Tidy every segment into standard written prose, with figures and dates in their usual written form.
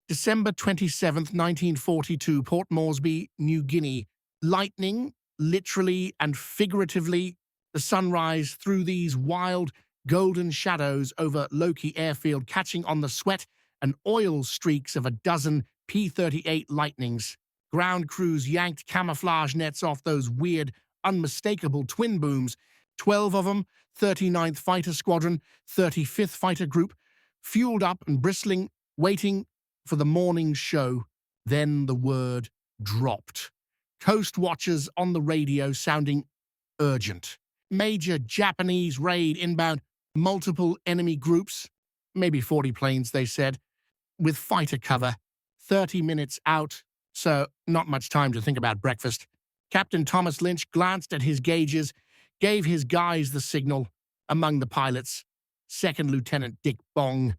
December 27th, 1942, Port Moresby, New Guinea. Lightning, literally and figuratively, the sunrise through these wild, golden shadows over Loki Airfield, catching on the sweat and oil streaks of a dozen P-38 Lightnings. Ground crews yanked camouflage nets off those weird, unmistakable twin booms. 12 of them, 39th Fighter Squadron, 35th Fighter Group, fueled up and bristling, waiting for the morning show. Then the word dropped. Coast watchers on the radio sounding urgent. Major Japanese raid inbound, multiple enemy groups, maybe 40 planes, they said, with fighter cover, 30 minutes out, so not much time to think about breakfast. Captain Thomas Lynch glanced at his gauges, gave his guys the signal. Among the pilots, Second Lieutenant Dick Bong,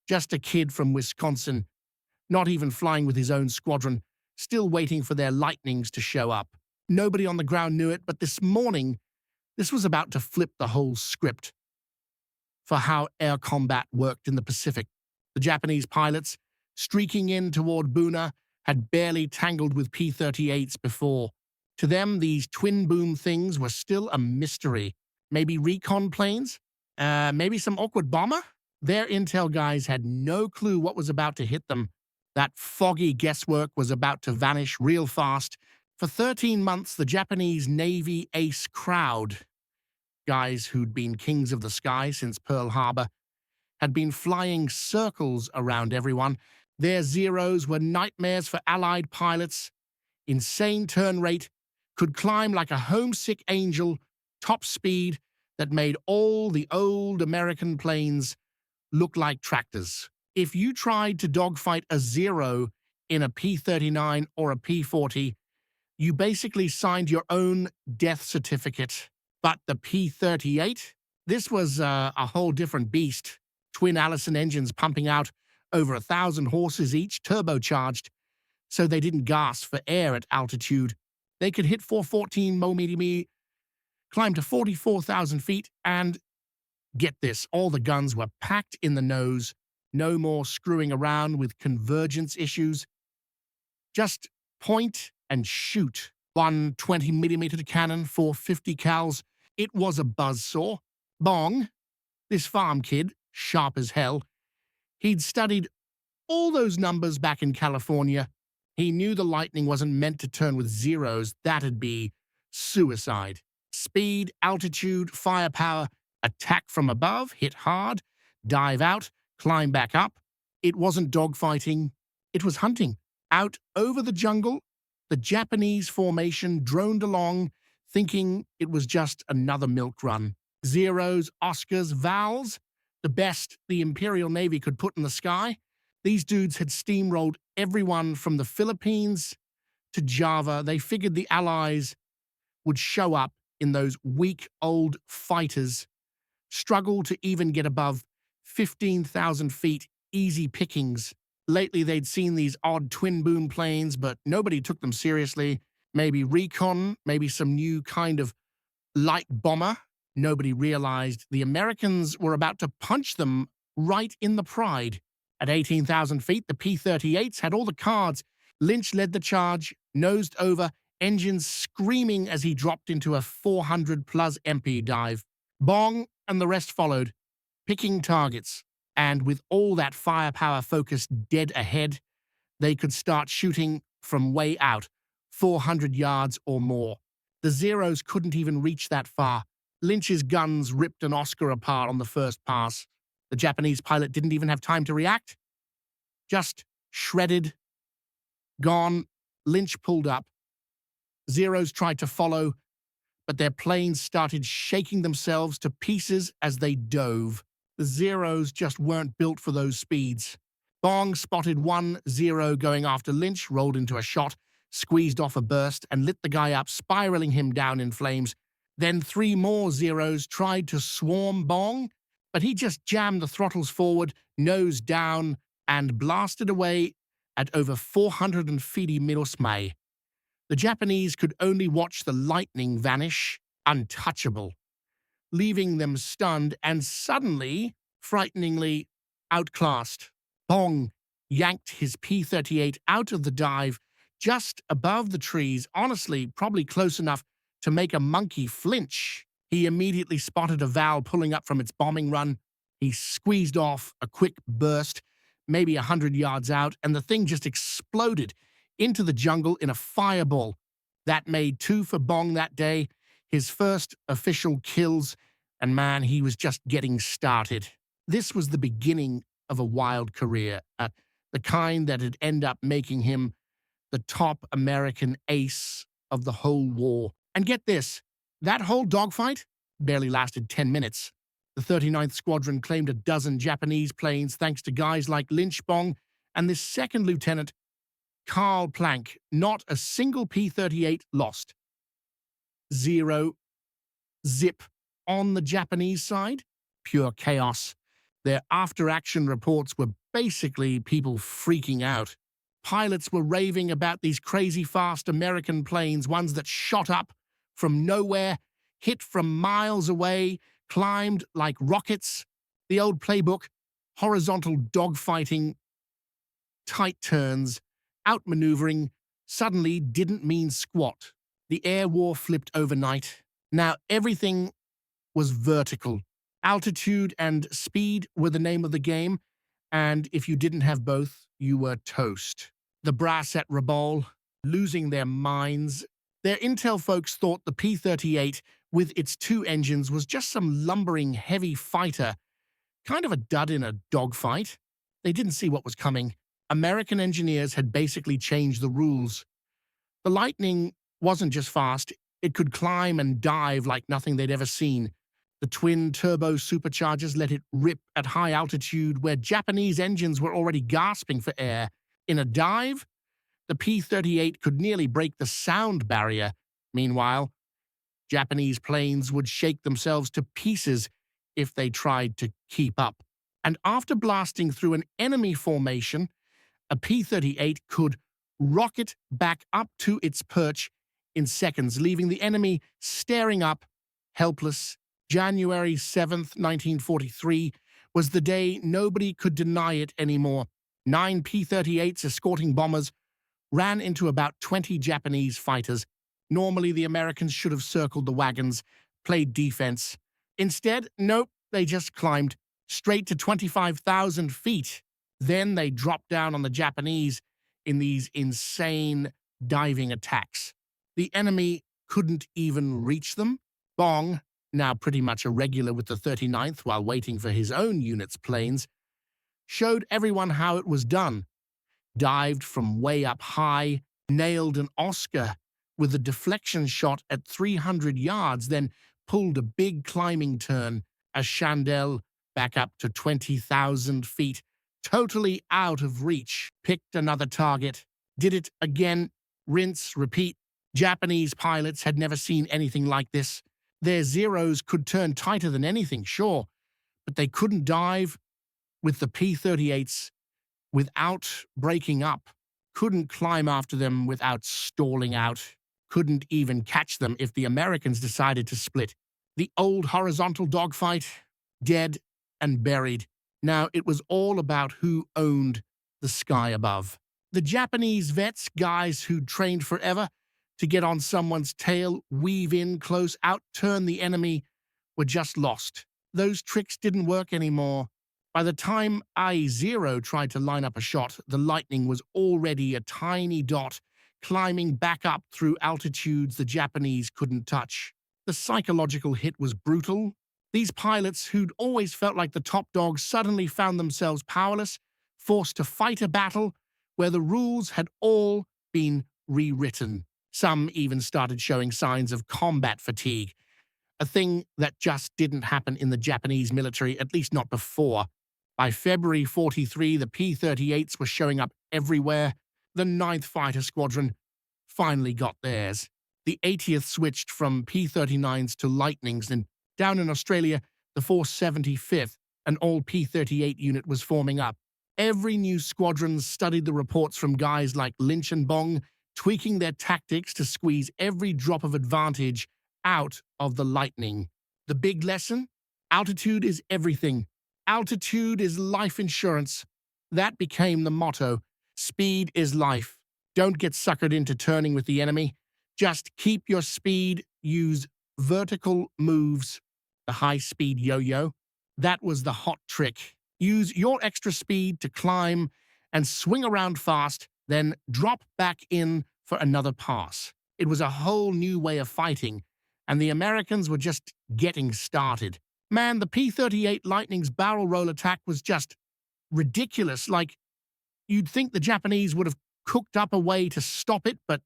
just a kid from Wisconsin, not even flying with his own squadron, still waiting for their Lightnings to show up. Nobody on the ground knew it, but this morning, this was about to flip the whole script for how air combat worked in the Pacific. The Japanese pilots, streaking in toward Buna, had barely tangled with P-38s before. To them, these twin-boom things were still a mystery. Maybe recon planes? Maybe some awkward bomber? Their intel guys had no clue what was about to hit them. That foggy guesswork was about to vanish real fast. For 13 months, the Japanese Navy ace crowd, guys who'd been kings of the sky since Pearl Harbor, had been flying circles around everyone. Their Zeros were nightmares for Allied pilots. Insane turn rate, could climb like a homesick angel, top speed that made all the old American planes look like tractors. If you tried to dogfight a Zero in a P-39 or a P-40, you basically signed your own death certificate. But the P-38? This was a whole different beast. Twin Allison engines pumping out over 1,000 horses each, turbocharged, so they didn't gasp for air at altitude. They could hit 414 mm, climb to 44,000 feet, and get this, all the guns were packed in the nose. No more screwing around with convergence issues. Just point and shoot. One 20mm cannon, 450 cals. It was a buzzsaw. Bong, this farm kid, sharp as hell, he'd studied all those numbers back in California. He knew the Lightning wasn't meant to turn with Zeros. That'd be suicide. Speed, altitude, firepower, attack from above, hit hard, dive out, climb back up. It wasn't dogfighting, it was hunting. Out over the jungle, the Japanese formation droned along, thinking it was just another milk run. Zeros, Oscars, Vals, the best the Imperial Navy could put in the sky. These dudes had steamrolled everyone from the Philippines to Java. They figured the Allies would show up in those weak old fighters, struggle to even get above 15,000 feet, easy pickings. Lately, they'd seen these odd twin-boom planes, but nobody took them seriously. Maybe recon, maybe some new kind of light bomber. Nobody realized the Americans were about to punch them right in the pride. At 18,000 feet, the P-38s had all the cards. Lynch led the charge, nosed over, engines screaming as he dropped into a 400-plus MP dive. Bong and the rest followed, picking targets. And with all that firepower focused dead ahead, they could start shooting from way out, 400 yards or more. The Zeros couldn't even reach that far. Lynch's guns ripped an Oscar apart on the first pass. The Japanese pilot didn't even have time to react. Just shredded, gone. Lynch pulled up. Zeros tried to follow, but their planes started shaking themselves to pieces as they dove. The Zeros just weren't built for those speeds. Bong spotted one Zero going after Lynch, rolled into a shot, squeezed off a burst, and lit the guy up, spiraling him down in flames. Then 3 more Zeros tried to swarm Bong, but he just jammed the throttles forward, nose down, and blasted away at over 450 miles. The Japanese could only watch the Lightning vanish, untouchable, leaving them stunned and suddenly, frighteningly, outclassed. Bong yanked his P-38 out of the dive just above the trees, honestly, probably close enough to make a monkey flinch. He immediately spotted a Val pulling up from its bombing run. He squeezed off a quick burst, maybe 100 yards out, and the thing just exploded into the jungle in a fireball. That made 2 for Bong that day, his first official kills, and man, he was just getting started. This was the beginning of a wild career, the kind that would end up making him the top American ace of the whole war. And get this, that whole dogfight barely lasted 10 minutes. The 39th Squadron claimed a dozen Japanese planes thanks to guys like Lynch, Bong, and this second lieutenant, Carl Planck. Not a single P-38 lost. Zero. Zip. On the Japanese side, pure chaos. Their after-action reports were basically people freaking out. Pilots were raving about these crazy fast American planes, ones that shot up from nowhere, hit from miles away, climbed like rockets. The old playbook, horizontal dogfighting, tight turns, outmaneuvering, suddenly didn't mean squat. The air war flipped overnight. Now everything was vertical. Altitude and speed were the name of the game, and if you didn't have both, you were toast. The brass at Rabaul, losing their minds. Their intel folks thought the P-38, with its 2 engines, was just some lumbering heavy fighter, kind of a dud in a dogfight. They didn't see what was coming. American engineers had basically changed the rules. The Lightning wasn't just fast, it could climb and dive like nothing they'd ever seen. The twin-turbo superchargers let it rip at high altitude where Japanese engines were already gasping for air. In a dive, the P-38 could nearly break the sound barrier. Meanwhile, Japanese planes would shake themselves to pieces if they tried to keep up. And after blasting through an enemy formation, a P-38 could rocket back up to its perch in seconds, leaving the enemy staring up, helpless. January 7th, 1943, was the day nobody could deny it anymore. 9 P-38s escorting bombers ran into about 20 Japanese fighters. Normally, the Americans should have circled the wagons, played defense. Instead, nope, they just climbed straight to 25,000 feet. Then they dropped down on the Japanese in these insane diving attacks. The enemy couldn't even reach them. Bong, now pretty much a regular with the 39th while waiting for his own unit's planes, showed everyone how it was done. Dived from way up high, nailed an Oscar with a deflection shot at 300 yards, then pulled a big climbing turn as Chandelle back up to 20,000 feet, totally out of reach. Picked another target, did it again, rinse, repeat. Japanese pilots had never seen anything like this. Their Zeros could turn tighter than anything, sure, but they couldn't dive with the P-38s without breaking up, couldn't climb after them without stalling out, couldn't even catch them if the Americans decided to split. The old horizontal dogfight, dead and buried. Now it was all about who owned the sky above. The Japanese vets, guys who'd trained forever to get on someone's tail, weave in close, outturn the enemy, were just lost. Those tricks didn't work anymore. By the time I-0 tried to line up a shot, the Lightning was already a tiny dot, climbing back up through altitudes the Japanese couldn't touch. The psychological hit was brutal. These pilots, who'd always felt like the top dogs, suddenly found themselves powerless, forced to fight a battle where the rules had all been rewritten. Some even started showing signs of combat fatigue, a thing that just didn't happen in the Japanese military, at least not before. By February 43, the P-38s were showing up everywhere. The 9th Fighter Squadron finally got theirs. The 80th switched from P-39s to Lightnings, and down in Australia, the 475th, an old P-38 unit, was forming up. Every new squadron studied the reports from guys like Lynch and Bong, tweaking their tactics to squeeze every drop of advantage out of the Lightning. The big lesson? Altitude is everything. Altitude is life insurance. That became the motto. Speed is life. Don't get suckered into turning with the enemy. Just keep your speed, use vertical moves, the high-speed yo-yo. That was the hot trick. Use your extra speed to climb and swing around fast, then drop back in for another pass. It was a whole new way of fighting, and the Americans were just getting started. Man, the P-38 Lightning's barrel roll attack was just ridiculous. Like, you'd think the Japanese would have cooked up a way to stop it, but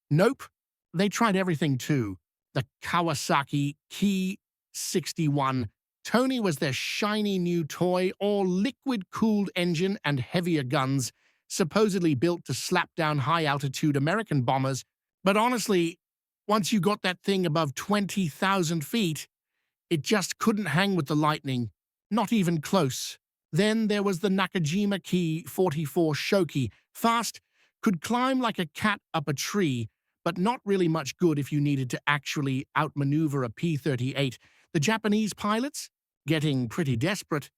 nope. They tried everything too. The Kawasaki Key 61. Tony was their shiny new toy, all liquid-cooled engine and heavier guns, supposedly built to slap down high-altitude American bombers. But honestly, once you got that thing above 20,000 feet, it just couldn't hang with the Lightning. Not even close. Then there was the Nakajima Key 44 Shoki. Fast, could climb like a cat up a tree, but not really much good if you needed to actually outmaneuver a P-38. The Japanese pilots, getting pretty desperate,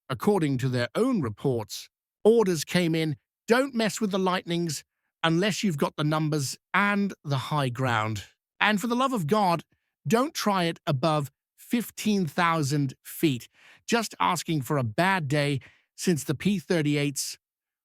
according to their own reports, orders came in, don't mess with the Lightnings unless you've got the numbers and the high ground. And for the love of God, don't try it above 15,000 feet. Just asking for a bad day, since the P-38s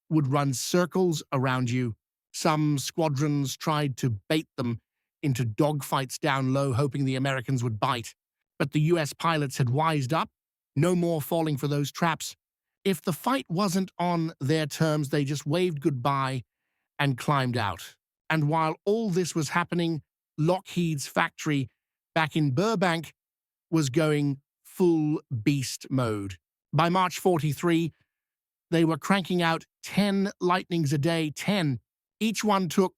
would run circles around you. Some squadrons tried to bait them into dogfights down low, hoping the Americans would bite. But the US pilots had wised up. No more falling for those traps. If the fight wasn't on their terms, they just waved goodbye and climbed out. And while all this was happening, Lockheed's factory back in Burbank was going full beast mode. By March 43, they were cranking out 10 Lightnings a day, 10. Each one took,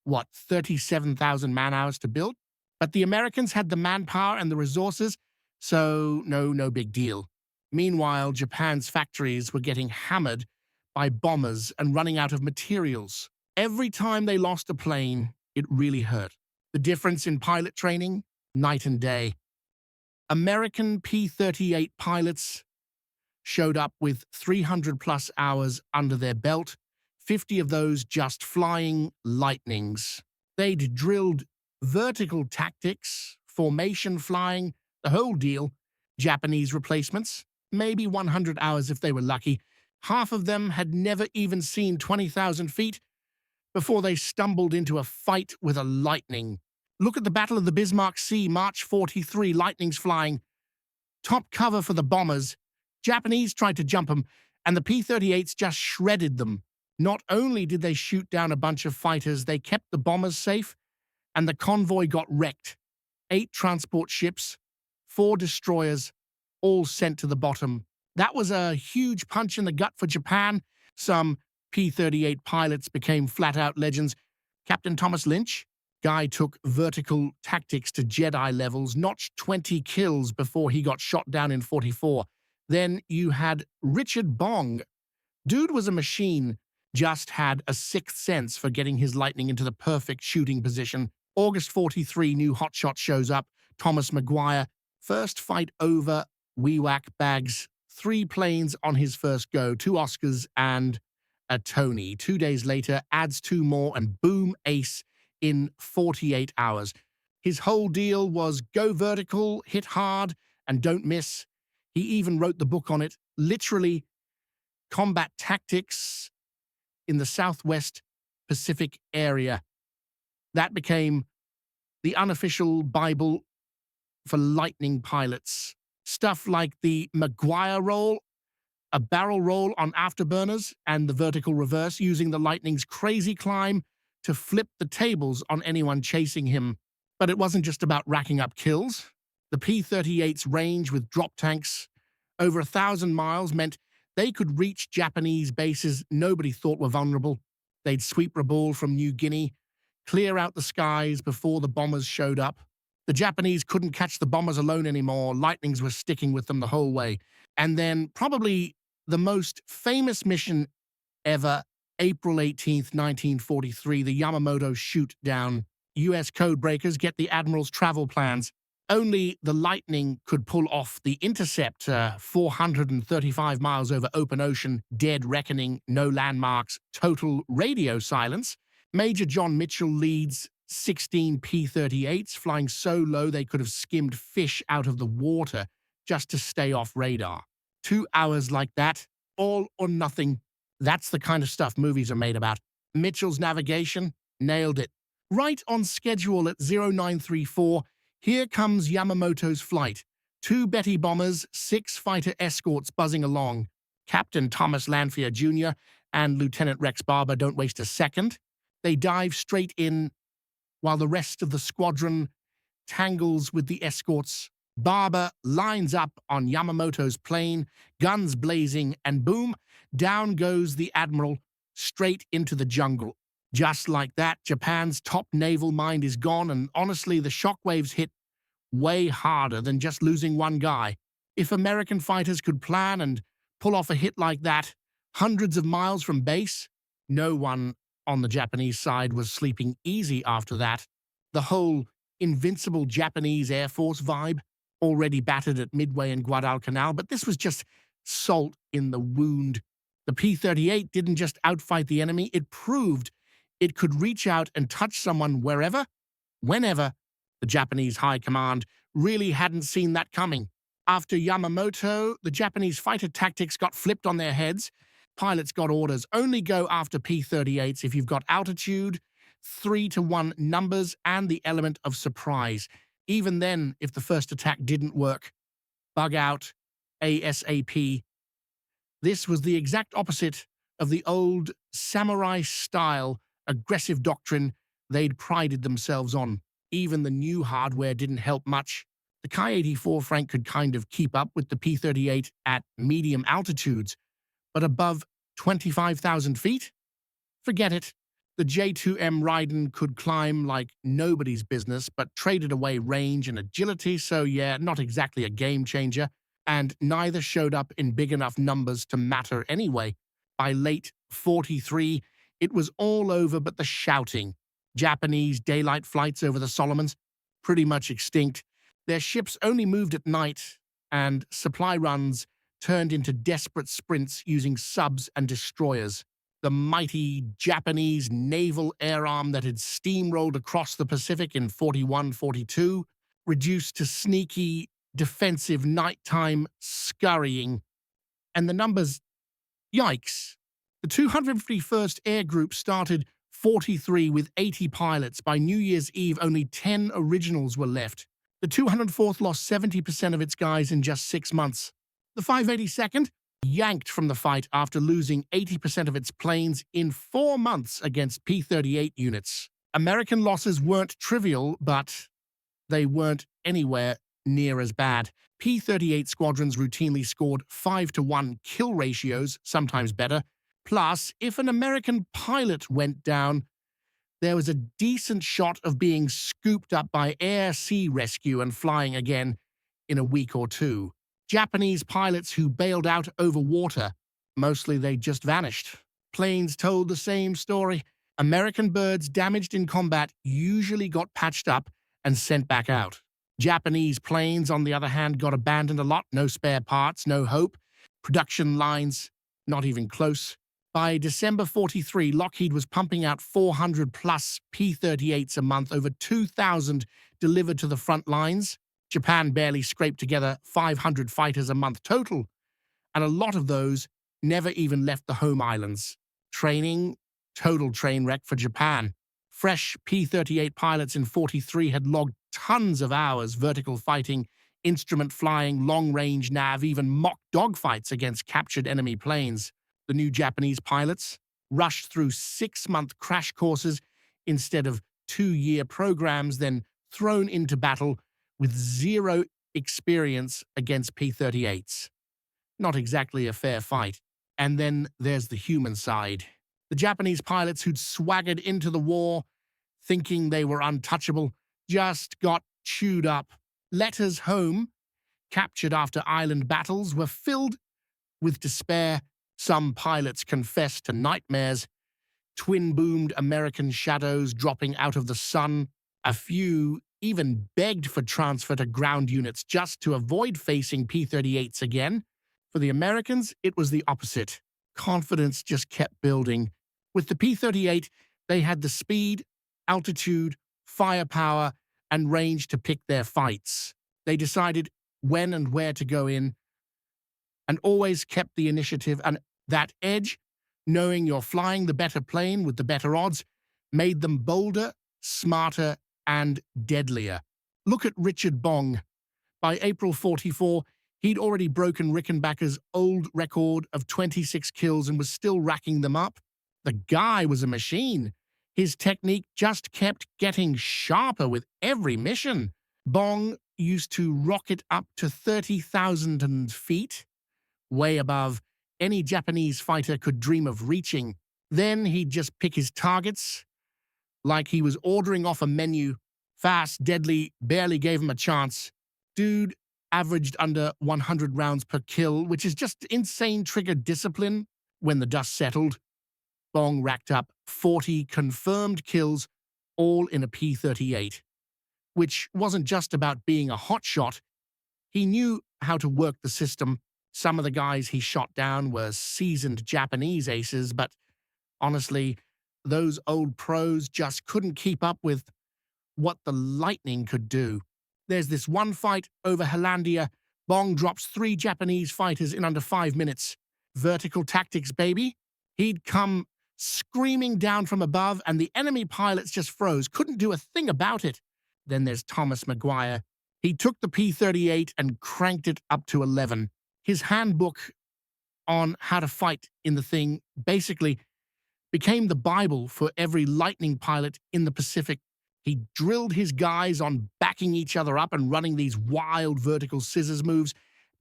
37,000 man-hours to build? But the Americans had the manpower and the resources, so no big deal. Meanwhile, Japan's factories were getting hammered by bombers and running out of materials. Every time they lost a plane, it really hurt. The difference in pilot training? Night and day. American P-38 pilots showed up with 300-plus hours under their belt, 50 of those just flying Lightnings. They'd drilled vertical tactics, formation flying, the whole deal. Japanese replacements, maybe 100 hours if they were lucky. Half of them had never even seen 20,000 feet before they stumbled into a fight with a Lightning. Look at the Battle of the Bismarck Sea, March 43, Lightnings flying. Top cover for the bombers. Japanese tried to jump them, and the P-38s just shredded them. Not only did they shoot down a bunch of fighters, they kept the bombers safe, and the convoy got wrecked. 8 transport ships, 4 destroyers, all sent to the bottom. That was a huge punch in the gut for Japan. Some P-38 pilots became flat-out legends. Captain Thomas Lynch, guy took vertical tactics to Jedi levels, notched 20 kills before he got shot down in 44. Then you had Richard Bong. Dude was a machine, just had a sixth sense for getting his Lightning into the perfect shooting position. August 43, new hotshot shows up. Thomas McGuire, first fight over, WEWAC bags 3 planes on his first go, 2 Oscars and a Tony. 2 days later, adds 2 more and boom, ace in 48 hours. His whole deal was go vertical, hit hard, and don't miss. He even wrote the book on it, literally combat tactics in the Southwest Pacific area. That became the unofficial Bible for Lightning pilots. Stuff like the McGuire roll, a barrel roll on afterburners, and the vertical reverse, using the Lightning's crazy climb to flip the tables on anyone chasing him. But it wasn't just about racking up kills. The P-38's range with drop tanks over 1,000 miles meant they could reach Japanese bases nobody thought were vulnerable. They'd sweep Rabaul from New Guinea, clear out the skies before the bombers showed up. The Japanese couldn't catch the bombers alone anymore. Lightnings were sticking with them the whole way. And then probably the most famous mission ever, April 18th, 1943, the Yamamoto shoot down. U.S. code breakers get the Admiral's travel plans. Only the Lightning could pull off the intercept, 435 miles over open ocean, dead reckoning, no landmarks, total radio silence. Major John Mitchell leads 16 P-38s, flying so low they could have skimmed fish out of the water just to stay off radar. 2 hours like that, all or nothing. That's the kind of stuff movies are made about. Mitchell's navigation, nailed it. Right on schedule at 0934, here comes Yamamoto's flight. 2 Betty bombers, 6 fighter escorts buzzing along. Captain Thomas Lanphier Jr. and Lieutenant Rex Barber don't waste a second. They dive straight in while the rest of the squadron tangles with the escorts. Barber lines up on Yamamoto's plane, guns blazing, and boom, down goes the Admiral straight into the jungle. Just like that, Japan's top naval mind is gone, and honestly, the shockwaves hit way harder than just losing one guy. If American fighters could plan and pull off a hit like that, hundreds of miles from base, no one on the Japanese side was sleeping easy after that. The whole invincible Japanese Air Force vibe, already battered at Midway and Guadalcanal, but this was just salt in the wound. The P-38 didn't just outfight the enemy, it proved it could reach out and touch someone wherever, whenever. The Japanese high command really hadn't seen that coming. After Yamamoto, the Japanese fighter tactics got flipped on their heads. Pilots got orders, only go after P-38s if you've got altitude, 3-to-1 numbers, and the element of surprise. Even then, if the first attack didn't work, bug out, ASAP. This was the exact opposite of the old samurai-style aggressive doctrine they'd prided themselves on. Even the new hardware didn't help much. The Ki-84 Frank could kind of keep up with the P-38 at medium altitudes, but above 25,000 feet? Forget it. The J2M Raiden could climb like nobody's business, but traded away range and agility, so yeah, not exactly a game changer, and neither showed up in big enough numbers to matter anyway. By late 43, it was all over but the shouting. Japanese daylight flights over the Solomons, pretty much extinct. Their ships only moved at night, and supply runs turned into desperate sprints using subs and destroyers. The mighty Japanese naval air arm that had steamrolled across the Pacific in 41-42, reduced to sneaky, defensive nighttime scurrying. And the numbers, yikes. The 251st Air Group started 43 with 80 pilots. By New Year's Eve, only 10 originals were left. The 204th lost 70% of its guys in just 6 months. The 582nd yanked from the fight after losing 80% of its planes in 4 months against P-38 units. American losses weren't trivial, but they weren't anywhere near as bad. P-38 squadrons routinely scored 5-to-1 kill ratios, sometimes better. Plus, if an American pilot went down, there was a decent shot of being scooped up by air-sea rescue and flying again in a week or two. Japanese pilots who bailed out over water, mostly they just vanished. Planes told the same story. American birds damaged in combat usually got patched up and sent back out. Japanese planes, on the other hand, got abandoned a lot. No spare parts, no hope. Production lines, not even close. By December 43, Lockheed was pumping out 400-plus P-38s a month, over 2,000 delivered to the front lines. Japan barely scraped together 500 fighters a month total, and a lot of those never even left the home islands. Training, total train wreck for Japan. Fresh P-38 pilots in 43 had logged tons of hours vertical fighting, instrument flying, long-range nav, even mock dogfights against captured enemy planes. The new Japanese pilots rushed through 6-month crash courses instead of 2-year programs, then thrown into battle with zero experience against P-38s. Not exactly a fair fight. And then there's the human side. The Japanese pilots who'd swaggered into the war, thinking they were untouchable, just got chewed up. Letters home, captured after island battles, were filled with despair. Some pilots confessed to nightmares. Twin-boomed American shadows dropping out of the sun. A few even begged for transfer to ground units just to avoid facing P-38s again. For the Americans, it was the opposite. Confidence just kept building. With the P-38, they had the speed, altitude, firepower, and range to pick their fights. They decided when and where to go in, and always kept the initiative, and that edge, knowing you're flying the better plane with the better odds, made them bolder, smarter, and deadlier. Look at Richard Bong. By April 44, he'd already broken Rickenbacker's old record of 26 kills and was still racking them up. The guy was a machine. His technique just kept getting sharper with every mission. Bong used to rocket up to 30,000 feet, way above any Japanese fighter could dream of reaching. Then he'd just pick his targets like he was ordering off a menu. Fast, deadly, barely gave him a chance. Dude averaged under 100 rounds per kill, which is just insane trigger discipline. When the dust settled, Bong racked up 40 confirmed kills, all in a P-38, which wasn't just about being a hotshot. He knew how to work the system. Some of the guys he shot down were seasoned Japanese aces, but honestly, those old pros just couldn't keep up with what the Lightning could do. There's this one fight over Hollandia. Bong drops 3 Japanese fighters in under 5 minutes. Vertical tactics, baby. He'd come screaming down from above, and the enemy pilots just froze, couldn't do a thing about it. Then there's Thomas McGuire. He took the P-38 and cranked it up to 11. His handbook on how to fight in the thing basically became the Bible for every Lightning pilot in the Pacific. He drilled his guys on backing each other up and running these wild vertical scissors moves,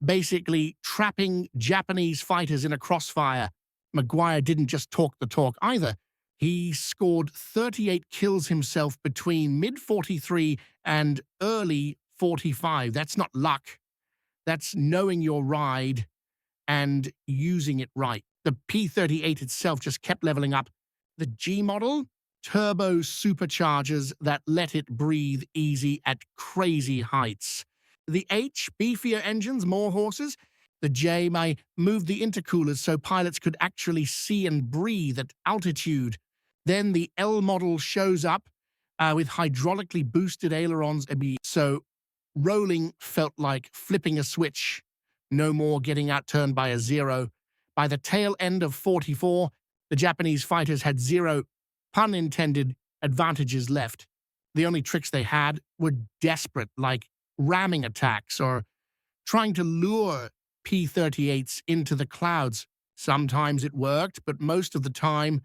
basically trapping Japanese fighters in a crossfire. McGuire didn't just talk the talk either. He scored 38 kills himself between mid-43 and early 45. That's not luck. That's knowing your ride and using it right. The P-38 itself just kept leveling up. The G model, turbo superchargers that let it breathe easy at crazy heights. The H, beefier engines, more horses. The J may move the intercoolers so pilots could actually see and breathe at altitude. Then the L model shows up with hydraulically boosted ailerons, so rolling felt like flipping a switch. No more getting outturned by a Zero. By the tail end of 44, the Japanese fighters had 0, pun intended, advantages left. The only tricks they had were desperate, like ramming attacks or trying to lure P-38s into the clouds. Sometimes it worked, but most of the time,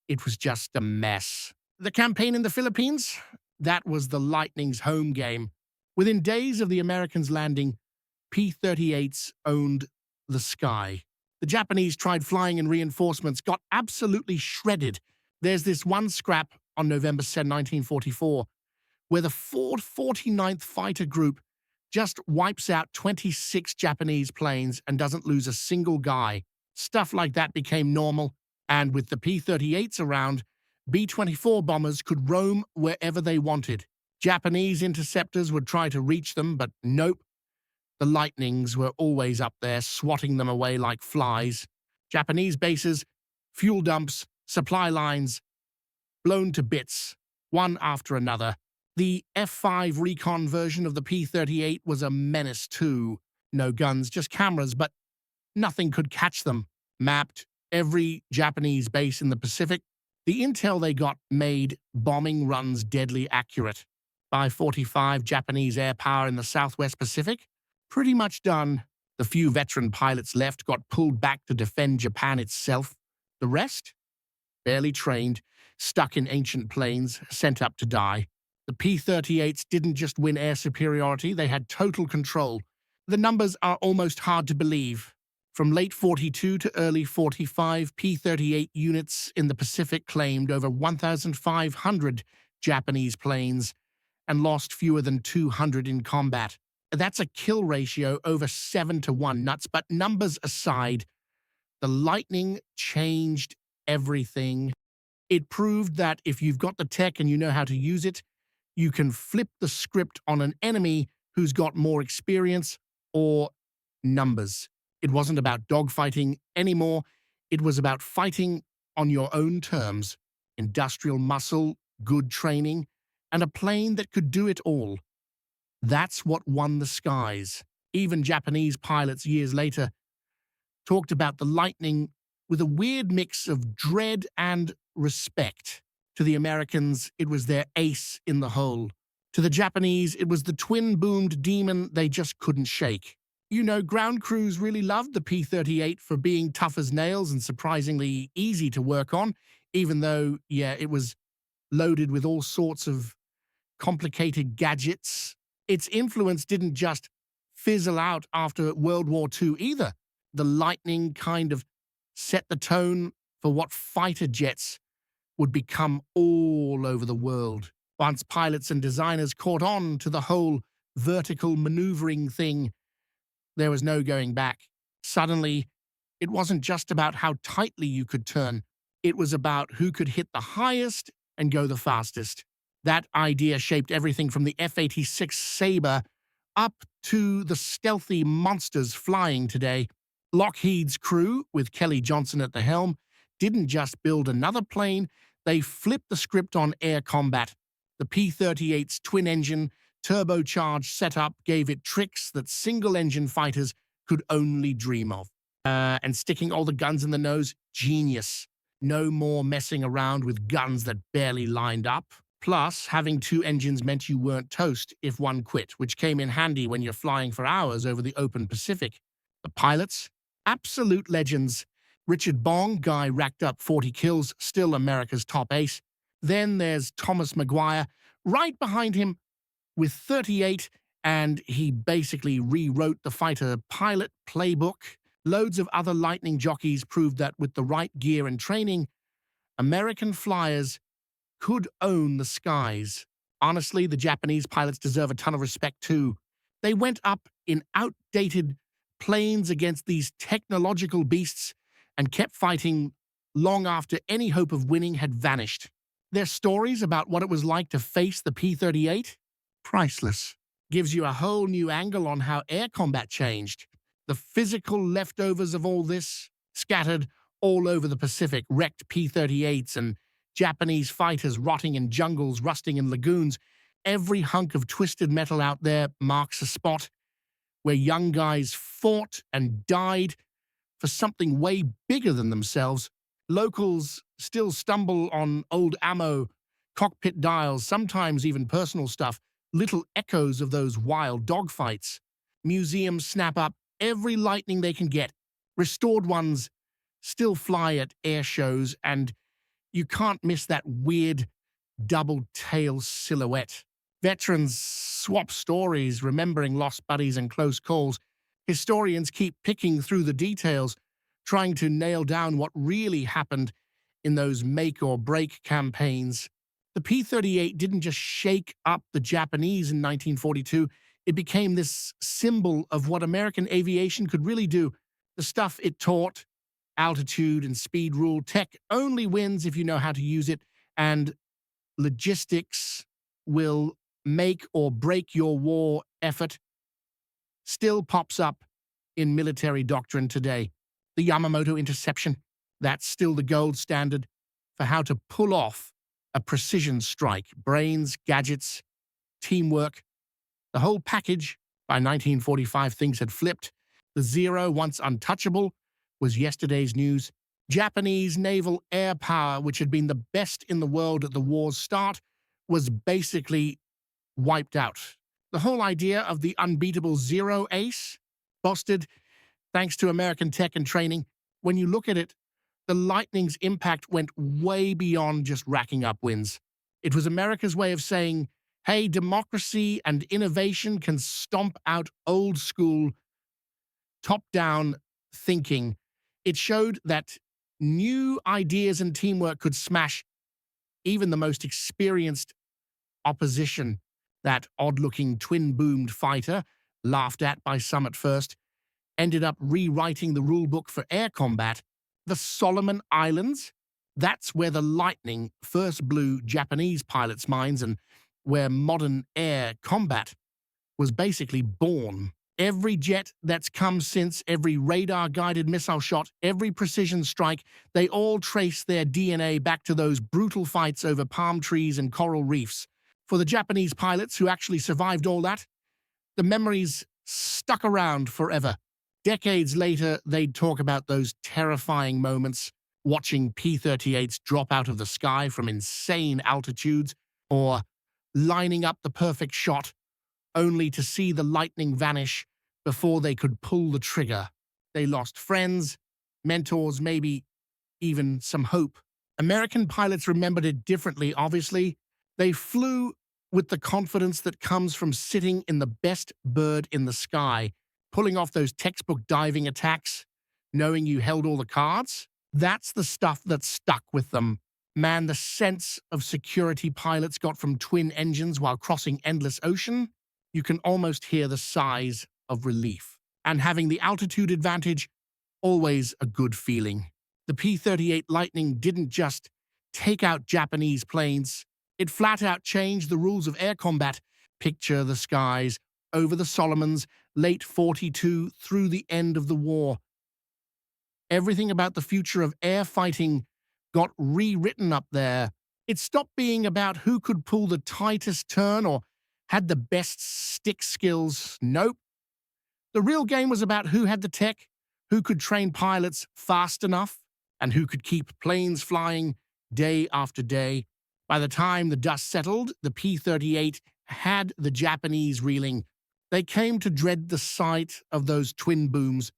it was just a mess. The campaign in the Philippines? That was the Lightning's home game. Within days of the Americans landing, P-38s owned the sky. The Japanese tried flying in reinforcements, got absolutely shredded. There's this one scrap on November 10, 1944, where the 49th Fighter Group just wipes out 26 Japanese planes and doesn't lose a single guy. Stuff like that became normal, and with the P-38s around, B-24 bombers could roam wherever they wanted. Japanese interceptors would try to reach them, but nope. The Lightnings were always up there, swatting them away like flies. Japanese bases, fuel dumps, supply lines, blown to bits, one after another. The F-5 recon version of the P-38 was a menace too. No guns, just cameras, but nothing could catch them. Mapped every Japanese base in the Pacific. The intel they got made bombing runs deadly accurate. By 45, Japanese air power in the Southwest Pacific, pretty much done. The few veteran pilots left got pulled back to defend Japan itself. The rest? Barely trained, stuck in ancient planes, sent up to die. The P-38s didn't just win air superiority, they had total control. The numbers are almost hard to believe. From late 42 to early 45, P-38 units in the Pacific claimed over 1,500 Japanese planes and lost fewer than 200 in combat. That's a kill ratio over 7-1 nuts, but numbers aside, the Lightning changed everything. It proved that if you've got the tech and you know how to use it, You can flip the script on an enemy who's got more experience or numbers. It wasn't about dogfighting anymore. It was about fighting on your own terms. Industrial muscle, good training, and a plane that could do it all. That's what won the skies. Even Japanese pilots years later talked about the Lightning with a weird mix of dread and respect. To the Americans, it was their ace in the hole. To the Japanese, it was the twin-boomed demon they just couldn't shake. You know, ground crews really loved the P-38 for being tough as nails and surprisingly easy to work on, even though, yeah, it was loaded with all sorts of complicated gadgets. Its influence didn't just fizzle out after World War II either. The Lightning kind of set the tone for what fighter jets would become all over the world. Once pilots and designers caught on to the whole vertical maneuvering thing, there was no going back. Suddenly, it wasn't just about how tightly you could turn. It was about who could hit the highest and go the fastest. That idea shaped everything from the F-86 Sabre up to the stealthy monsters flying today. Lockheed's crew, with Kelly Johnson at the helm, didn't just build another plane, they flipped the script on air combat. The P-38's twin-engine, turbocharged setup gave it tricks that single-engine fighters could only dream of. And sticking all the guns in the nose, genius. No more messing around with guns that barely lined up. Plus, having two engines meant you weren't toast if one quit, which came in handy when you're flying for hours over the open Pacific. The pilots? Absolute legends. Richard Bong, guy racked up 40 kills, still America's top ace. Then there's Thomas McGuire, right behind him with 38, and he basically rewrote the fighter pilot playbook. Loads of other Lightning jockeys proved that with the right gear and training, American flyers could own the skies. Honestly, the Japanese pilots deserve a ton of respect too. They went up in outdated planes against these technological beasts and kept fighting long after any hope of winning had vanished. Their stories about what it was like to face the P-38? Priceless. Gives you a whole new angle on how air combat changed. The physical leftovers of all this, scattered all over the Pacific, wrecked P-38s and Japanese fighters rotting in jungles, rusting in lagoons. Every hunk of twisted metal out there marks a spot where young guys fought and died for something way bigger than themselves. Locals still stumble on old ammo, cockpit dials, sometimes even personal stuff, little echoes of those wild dogfights. Museums snap up every Lightning they can get. Restored ones still fly at air shows, and you can't miss that weird double-tail silhouette. Veterans swap stories, remembering lost buddies and close calls. Historians keep picking through the details, trying to nail down what really happened in those make-or-break campaigns. The P-38 didn't just shake up the Japanese in 1942. It became this symbol of what American aviation could really do. The stuff it taught, altitude and speed rule, tech only wins if you know how to use it, and logistics will make or break your war effort, still pops up in military doctrine today. The Yamamoto interception, that's still the gold standard for how to pull off a precision strike. Brains, gadgets, teamwork, the whole package. By 1945, things had flipped. The Zero, once untouchable, was yesterday's news. Japanese naval air power, which had been the best in the world at the war's start, was basically wiped out. The whole idea of the unbeatable Zero ace, busted thanks to American tech and training. When you look at it, the Lightning's impact went way beyond just racking up wins. It was America's way of saying, hey, democracy and innovation can stomp out old school, top-down thinking. It showed that new ideas and teamwork could smash even the most experienced opposition. That odd-looking twin-boomed fighter, laughed at by some at first, ended up rewriting the rulebook for air combat. The Solomon Islands, that's where the Lightning first blew Japanese pilots' minds, and where modern air combat was basically born. Every jet that's come since, every radar-guided missile shot, every precision strike, they all trace their DNA back to those brutal fights over palm trees and coral reefs. For the Japanese pilots who actually survived all that, the memories stuck around forever. Decades later, they'd talk about those terrifying moments, watching P-38s drop out of the sky from insane altitudes, or lining up the perfect shot only to see the lightning vanish before they could pull the trigger. They lost friends, mentors, maybe even some hope. American pilots remembered it differently, obviously. They flew with the confidence that comes from sitting in the best bird in the sky, pulling off those textbook diving attacks, knowing you held all the cards. That's the stuff that stuck with them. Man, the sense of security pilots got from twin engines while crossing endless ocean, you can almost hear the sighs of relief. And having the altitude advantage, always a good feeling. The P-38 Lightning didn't just take out Japanese planes, it flat out changed the rules of air combat. Picture the skies over the Solomons, late 42 through the end of the war. Everything about the future of air fighting got rewritten up there. It stopped being about who could pull the tightest turn or had the best stick skills. Nope. The real game was about who had the tech, who could train pilots fast enough, and who could keep planes flying day after day. By the time the dust settled, the P-38 had the Japanese reeling. They came to dread the sight of those twin booms.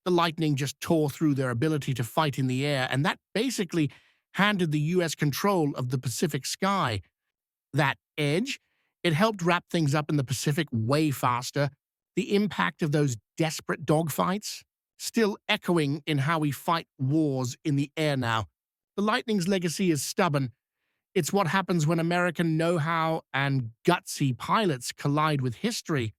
The Lightning just tore through their ability to fight in the air, and that basically handed the U.S. control of the Pacific sky. That edge, it helped wrap things up in the Pacific way faster. The impact of those desperate dogfights, still echoing in how we fight wars in the air now. The Lightning's legacy is stubborn. It's what happens when American know-how and gutsy pilots collide with history.